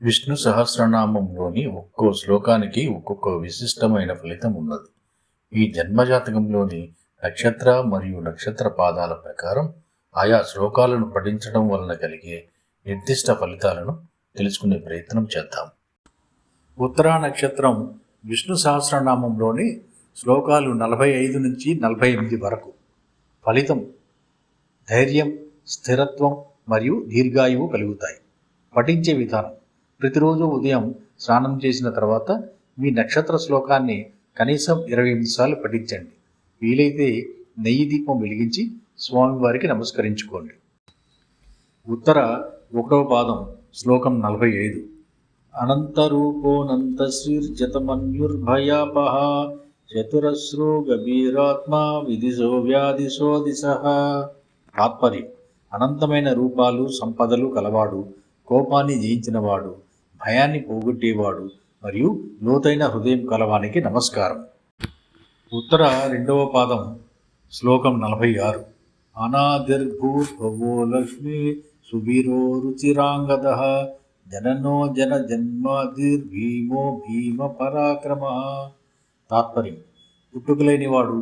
విష్ణు సహస్రనామంలోని ఒక్కో శ్లోకానికి ఒక్కొక్క విశిష్టమైన ఫలితం ఉన్నది. ఈ జన్మజాతకంలోని నక్షత్ర మరియు నక్షత్ర పాదాల ప్రకారం ఆయా శ్లోకాలను పఠించడం వలన కలిగే నిర్దిష్ట ఫలితాలను తెలుసుకునే ప్రయత్నం చేద్దాం. ఉత్తరా నక్షత్రం విష్ణు సహస్రనామంలోని శ్లోకాలు 45 నుంచి 48 వరకు. ఫలితం: ధైర్యం, స్థిరత్వం మరియు దీర్ఘాయువు కలుగుతాయి. పఠించే విధానం: ప్రతిరోజు ఉదయం స్నానం చేసిన తర్వాత మీ నక్షత్ర శ్లోకాన్ని కనీసం 28 సార్లు పఠించండి. వీలైతే నెయ్యి దీపం వెలిగించి స్వామివారికి నమస్కరించుకోండి. ఉత్తర 1వ పాదం శ్లోకం 45. అనంతరూపోనంతశ్రీర్జతమన్యుర్భయాపహ చతురస్రో గభీరాత్మ విదిశో వ్యాధిశో దిశః. తాత్పర్యం: అనంతమైన రూపాలు, సంపదలు కలవాడు, కోపాన్ని జయించినవాడు, భయాన్ని పోగొట్టేవాడు మరియు లోతైన హృదయం కలవానికి నమస్కారం. ఉత్తర 2వ పాదం శ్లోకం 46. అనాదిర్భూర్భువో లక్ష్మీ సువీరో రుచిరాంగదః జననో జన జన్మాదిర్భీమో భీమ పరాక్రమ. తాత్పర్యం: పుట్టుకలేనివాడు,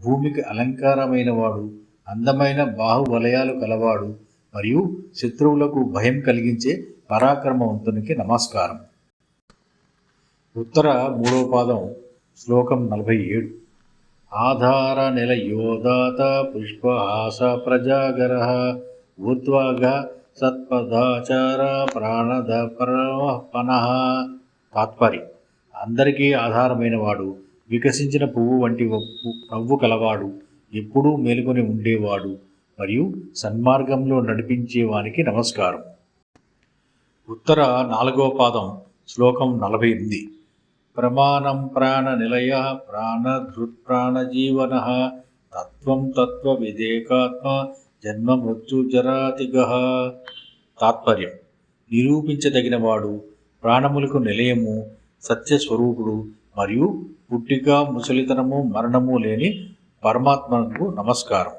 భూమికి అలంకారమైనవాడు, అందమైన బాహువలయాలు కలవాడు మరియు శత్రువులకు భయం కలిగించే పరాక్రమవంతునికి నమస్కారం. ఉత్తర 3వ పాదం శ్లోకం 47. ఆధార నిలయోదాత పుష్పహాస ప్రజాగరః ఊర్ధ్వగ సత్పదాచార ప్రాణద పరమఃపనః. తాత్పర్యం: అందరికీ ఆధారమైన వాడు, వికసించిన పువ్వు వంటి నవ్వు కలవాడు, ఎప్పుడూ మేలుకొని ఉండేవాడు మరియు సన్మార్గంలో నడిపించేవానికి నమస్కారం. ఉత్తర 4వ పాదం శ్లోకం 48. ప్రమాణం ప్రాణ నిలయ ప్రాణధృత్ప్రాణజీవనః తత్వం తత్వ విదేకాత్మ జన్మ మృత్యుజరాతిగః. తాత్పర్యం: నిరూపించదగినవాడు, ప్రాణములకు నిలయము, సత్యస్వరూపుడు మరియు పుట్టిక, ముసలితనము, మరణము లేని పరమాత్మకు నమస్కారం.